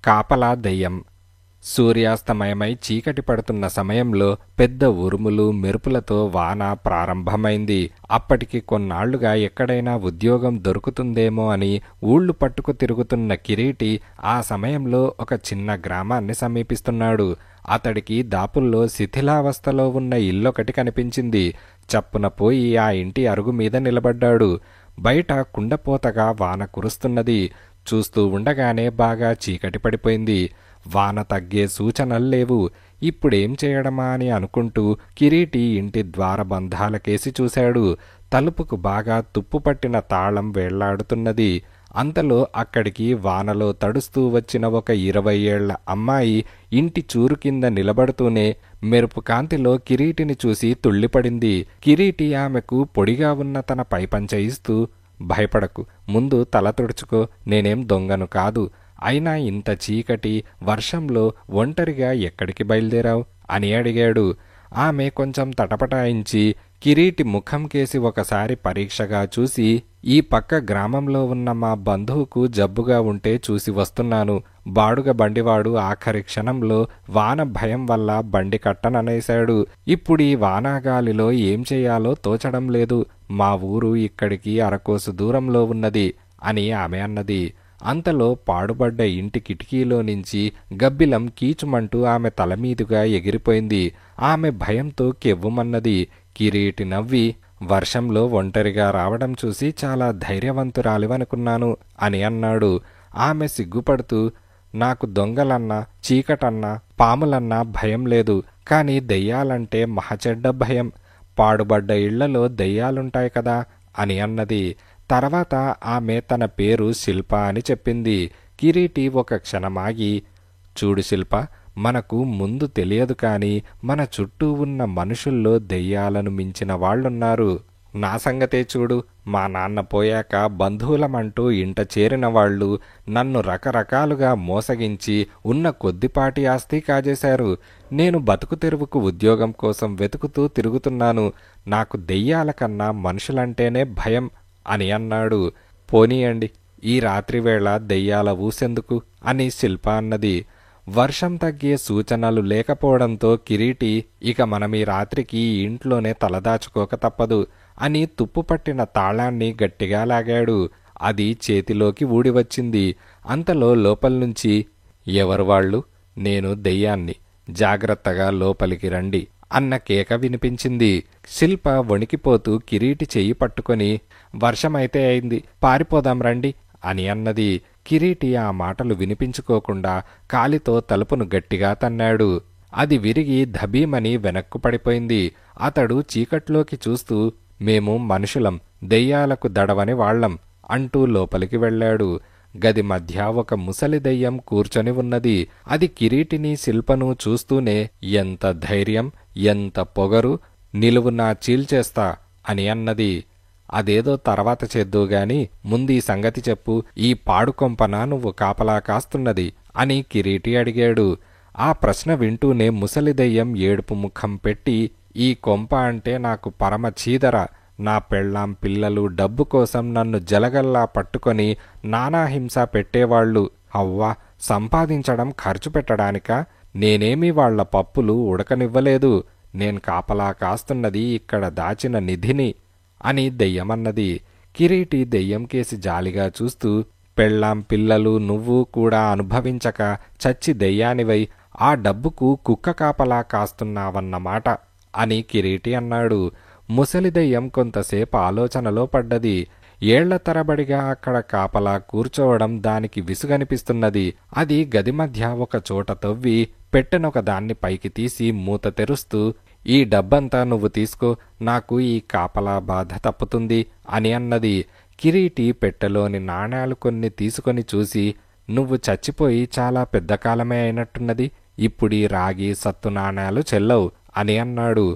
కాపలా దెయ్యం. సూర్యాస్తమయమై చీకటి పడుతున్న సమయంలో పెద్ద ఉరుములు మెరుపులతో వాన ప్రారంభమైంది. అప్పటికి కొన్నాళ్లుగా ఎక్కడైనా ఉద్యోగం దొరుకుతుందేమో అని ఊళ్లు పట్టుకు తిరుగుతున్న కిరీటి ఆ సమయంలో ఒక చిన్న గ్రామాన్ని సమీపిస్తున్నాడు. అతడికి దాపుల్లో శిథిలావస్థలో ఉన్న ఇల్లొకటి కనిపించింది. చప్పున పోయి ఆ ఇంటి అరుగు మీద నిలబడ్డాడు. బయట కుండపోతగా వాన కురుస్తున్నది. చూస్తూ ఉండగానే బాగా చీకటి పడిపోయింది. వాన తగ్గే సూచనల్లేవు. ఇప్పుడేం చేయడమా అని అనుకుంటూ కిరీటి ఇంటి ద్వారబంధాలకేసి చూశాడు. తలుపుకు బాగా తుప్పుపట్టిన తాళం వేళ్లాడుతున్నది. అంతలో అక్కడికి వానలో తడుస్తూ వచ్చిన ఒక 20 ఏళ్ల అమ్మాయి ఇంటి చూరు కింద నిలబడుతూనే మెరుపు కాంతిలో కిరీటిని చూసి తుళ్ళిపడింది. కిరీటి ఆమెకు పొడిగా ఉన్న తన పైపంచ ఇస్తూ, భయపడకు, ముందు తల తుడుచుకో, నేనేం దొంగను కాదు. అయినా ఇంత చీకటి వర్షంలో ఒంటరిగా ఎక్కడికి బయలుదేరావు అని అడిగాడు. ఆమె కొంచెం తటపటాయించి కిరీటి ముఖం కేసి ఒకసారి పరీక్షగా చూసి, ఈ పక్క గ్రామంలో ఉన్న మా బంధువుకు జబ్బుగా ఉంటే చూసి వస్తున్నాను. బాడుగ బండివాడు ఆఖరి క్షణంలో వాన భయం వల్ల బండి కట్టననేశాడు. ఇప్పుడు ఈ వానాగాలిలో ఏం చెయ్యాలో తోచడం లేదు. మా ఊరు ఇక్కడికి అరకోసు దూరంలో ఉన్నది అని ఆమె అన్నది. అంతలో పాడుబడ్డ ఇంటి కిటికీలో నుంచి గబ్బిలం కీచుమంటూ ఆమె తలమీదుగా ఎగిరిపోయింది. ఆమె భయంతో కెవ్వుమన్నది. కిరీటి నవ్వి, వర్షంలో ఒంటరిగా రావడం చూసి చాలా ధైర్యవంతురాలివనుకున్నాను అని అన్నాడు. ఆమె సిగ్గుపడుతూ, నాకు దొంగలన్నా చీకటన్నా పాములన్నా భయం లేదు, కానీ దెయ్యాలంటే మహచెడ్డ భయం. పాడుబడ్డ ఇళ్లలో దెయ్యాలుంటాయి కదా అని అన్నది. తర్వాత ఆమె తన పేరు శిల్ప అని చెప్పింది. కిరీటి ఒక క్షణమాగి, చూడు శిల్ప, మనకు ముందు తెలియదు కానీ మన చుట్టూ ఉన్న మనుషుల్లో దెయ్యాలను మించిన వాళ్ళున్నారు. నా సంగతే చూడు. మా నాన్న పోయాక బంధువులమంటూ ఇంట చేరిన వాళ్ళు నన్ను రకరకాలుగా మోసగించి ఉన్న కొద్దిపాటి ఆస్తి కాజేశారు. నేను బతుకు తెరువుకు ఉద్యోగం కోసం వెతుకుతూ తిరుగుతున్నాను. నాకు దెయ్యాల కన్నా మనుషులంటేనే భయం అని అన్నాడు. పోనీయండి, ఈ రాత్రివేళ దెయ్యాల ఊసెందుకు అని శిల్ప అన్నది. వర్షం తగ్గే సూచనలు లేకపోవడంతో కిరీటి, ఇక మనం ఈ రాత్రికి ఈ ఇంట్లోనే తలదాచుకోక తప్పదు అని తుప్పుపట్టిన తాళాన్ని గట్టిగా లాగాడు. అది చేతిలోకి ఊడివచ్చింది. అంతలో లోపల్నుంచి, ఎవరు వాళ్ళు? నేను దెయ్యాన్ని, జాగ్రత్తగా లోపలికి రండి అన్న కేక వినిపించింది. శిల్ప వణికిపోతూ కిరీటి చెయ్యి పట్టుకొని, వర్షమైతే అయింది, పారిపోదాం రండి అని అన్నది. కిరీటి ఆ మాటలు వినిపించుకోకుండా కాలితో తలుపును గట్టిగా తన్నాడు. అది విరిగి ధబీమని వెనక్కు పడిపోయింది. అతడు చీకట్లోకి చూస్తూ, మేము మనుషులం, దెయ్యాలకు దడవని వాళ్లం అంటూ లోపలికి వెళ్ళాడు. గది మధ్య ఒక ముసలి దెయ్యం కూర్చొని ఉన్నది. అది కిరీటిని శిల్పను చూస్తూనే, ఎంత ధైర్యం, ఎంత పొగరు, నిలువునా చీల్చేస్తా అని అన్నది. అదేదో తర్వాత చేద్దువుగాని ముందీ సంగతి చెప్పు, ఈ పాడుకొంపన నువ్వు కాపలా కాస్తున్నది అని కిరీటి అడిగాడు. ఆ ప్రశ్న వింటూనే ముసలి దెయ్యం ఏడుపు ముఖం పెట్టి, ఈ కొంప అంటే నాకు పరమ చీదర. నా పెళ్ళాం పిల్లలు డబ్బు కోసం నన్ను జలగల్లా పట్టుకొని నానాహింస పెట్టేవాళ్లు. అవ్వా, సంపాదించడం ఖర్చు పెట్టడానికా? నేనేమీ వాళ్ల పప్పులు ఉడకనివ్వలేదు. నేను కాపలా కాస్తున్నది ఇక్కడ దాచిన నిధిని అని దెయ్యమన్నది. కిరీటి దెయ్యం కేసి జాలిగా చూస్తూ, పెళ్ళాం పిల్లలు నువ్వు కూడా అనుభవించక చచ్చి దెయ్యానివై ఆ డబ్బుకు కుక్క కాపలా కాస్తున్నావన్నమాట అని కిరీటి అన్నాడు. ముసలి దెయ్యం కొంతసేపు ఆలోచనలో పడ్డది. ఏళ్ల తరబడిగా అక్కడ కాపలా కూర్చోవడం దానికి విసుగనిపిస్తున్నది. అది గది మధ్య ఒక చోట తవ్వి పెట్టెనొక దాన్ని పైకి తీసి మూత తెరుస్తూ, ఈ డబ్బంతా నువ్వు తీసుకో, నాకు ఈ కాపలా బాధ తప్పుతుంది అని అన్నది. కిరీటి పెట్టెలోని నాణాలు కొన్ని తీసుకొని చూసి, నువ్వు చచ్చిపోయి చాలా పెద్ద కాలమే అయినట్టున్నది, ఇప్పుడీ రాగి సత్తు నాణాలు చెల్లవు అని అన్నాడు.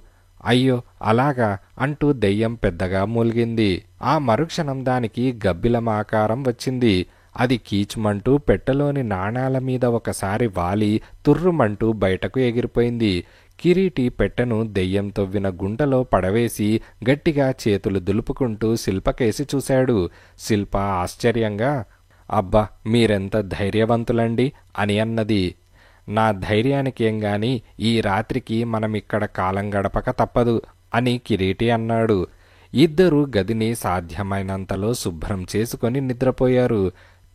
అయ్యో అలాగా అంటూ దెయ్యం పెద్దగా మూలిగింది. ఆ మరుక్షణం దానికి గబ్బిలం ఆకారం వచ్చింది. అది కీచుమంటూ పెట్టెలోని నాణాల మీద ఒకసారి వాలి తుర్రుమంటూ బయటకు ఎగిరిపోయింది. కిరీటి పెట్టెను దెయ్యం తవ్విన గుంటలో పడవేసి గట్టిగా చేతులు దులుపుకుంటూ శిల్పకేసి చూశాడు. శిల్ప ఆశ్చర్యంగా, అబ్బా మీరెంత ధైర్యవంతులండి అని అన్నది. నా ధైర్యానికేం గాని ఈ రాత్రికి మనమిక్కడ కాలం గడపక తప్పదు అని కిరీటి అన్నాడు. ఇద్దరూ గదిని సాధ్యమైనంతలో శుభ్రం చేసుకొని నిద్రపోయారు.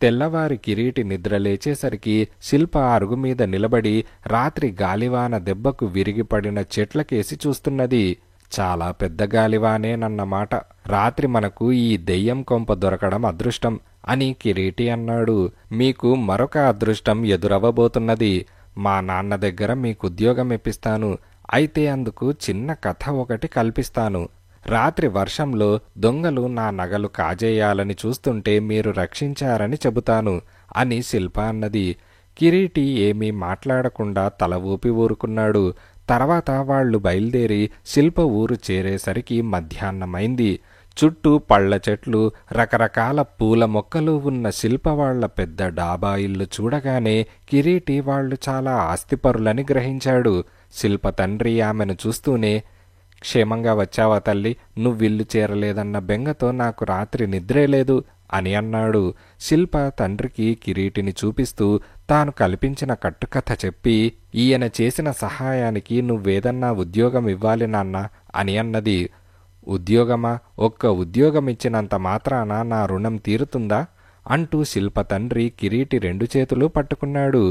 తెల్లవారి కిరీటి నిద్రలేచేసరికి శిల్ప అరుగుమీద నిలబడి రాత్రి గాలివాన దెబ్బకు విరిగిపడిన చెట్లకేసి చూస్తున్నది. చాలా పెద్ద గాలివానేనన్నమాట. రాత్రి మనకు ఈ దెయ్యం కొంప దొరకడం అదృష్టం అని కిరీటి అన్నాడు. మీకు మరొక అదృష్టం ఎదురవ్వబోతున్నది. మా నాన్న దగ్గర మీకుద్యోగం ఇప్పిస్తాను. అయితే అందుకు చిన్న కథ ఒకటి కల్పిస్తాను. రాత్రి వర్షంలో దొంగలు నా నగలు కాజేయాలని చూస్తుంటే మీరు రక్షించారని చెబుతాను అని శిల్ప అన్నది. కిరీటి ఏమీ మాట్లాడకుండా తల ఊపి ఊరుకున్నాడు. తర్వాత వాళ్లు బయలుదేరి శిల్ప ఊరు చేరేసరికి మధ్యాహ్నమైంది. చుట్టూ పళ్ళ చెట్లు, రకరకాల పూల మొక్కలు ఉన్న శిల్ప వాళ్ల పెద్ద డాబా ఇల్లు చూడగానే కిరీటి వాళ్లు చాలా ఆస్తిపరులని గ్రహించాడు. శిల్ప తండ్రి ఆమెను చూస్తూనే, క్షేమంగా వచ్చావా తల్లి? నువ్విల్లు చేరలేదన్న బెంగతో నాకు రాత్రి నిద్రే లేదు అని అన్నాడు. శిల్ప తండ్రికి కిరీటిని చూపిస్తూ తాను కల్పించిన కట్టుకథ చెప్పి, ఈయన చేసిన సహాయానికి నువ్వేదన్నా ఉద్యోగం ఇవ్వాలి నాన్న అని అన్నది. ఉద్యోగమా? ఒక్క ఉద్యోగం ఇచ్చినంత మాత్రాన నా రుణం తీరుతుందా అంటూ శిల్ప తండ్రి కిరీటి 2 చేతులు పట్టుకున్నాడు.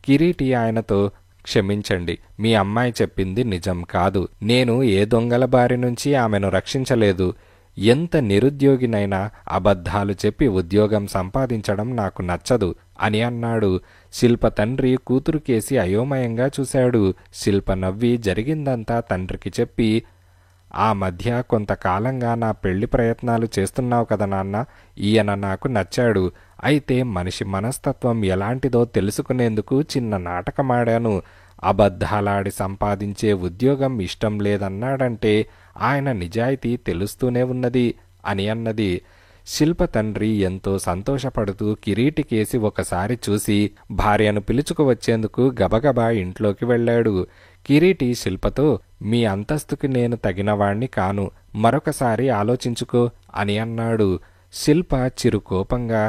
కిరీటి ఆయనతో, క్షమించండి, మీ అమ్మాయి చెప్పింది నిజం కాదు. నేను ఏ దొంగల బారి నుంచి ఆమెను రక్షించలేదు. ఎంత నిరుద్యోగినైనా అబద్ధాలు చెప్పి ఉద్యోగం సంపాదించడం నాకు నచ్చదు అని అన్నాడు. శిల్ప తండ్రి కూతురుకేసి అయోమయంగా చూశాడు. శిల్ప నవ్వి జరిగిందంతా తండ్రికి చెప్పి, ఆ మధ్య కొంతకాలంగా నా పెళ్లి ప్రయత్నాలు చేస్తున్నావు కదా నాన్న, ఈయన నాకు నచ్చాడు. అయితే మనిషి మనస్తత్వం ఎలాంటిదో తెలుసుకునేందుకు చిన్న నాటకమాడాను. అబద్ధాలాడి సంపాదించే ఉద్యోగం ఇష్టం లేదన్నాడంటే ఆయన నిజాయితీ తెలుస్తూనే ఉన్నది అని అన్నది. శిల్ప తండ్రి ఎంతో సంతోషపడుతూ కిరీటికేసి ఒకసారి చూసి భార్యను పిలుచుకువచ్చేందుకు గబగబా ఇంట్లోకి వెళ్ళాడు. కిరీటి శిల్పతో, మీ అంతస్తుకి నేను తగినవాణ్ణి కాను, మరొకసారి ఆలోచించుకో అని అన్నాడు. శిల్ప చిరుకోపంగా,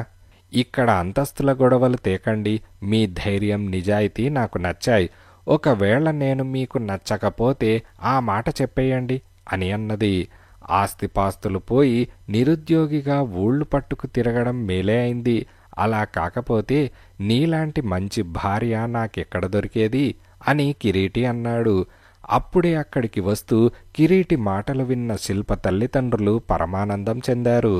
ఇక్కడ అంతస్తుల గొడవలు తేకండి, మీ ధైర్యం నిజాయితీ నాకు నచ్చాయి. ఒకవేళ నేను మీకు నచ్చకపోతే ఆ మాట చెప్పేయండి అని అన్నది. ఆస్తిపాస్తులు పోయి నిరుద్యోగిగా ఊళ్ళు పట్టుకు తిరగడం మేలే అయింది. అలా కాకపోతే నీలాంటి మంచి భార్య నాకెక్కడ దొరికేది అని కిరీటి అన్నాడు. అప్పుడే అక్కడికి వస్తూ కిరీటి మాటలు విన్న శిల్ప తల్లిదండ్రులు పరమానందం చెందారు.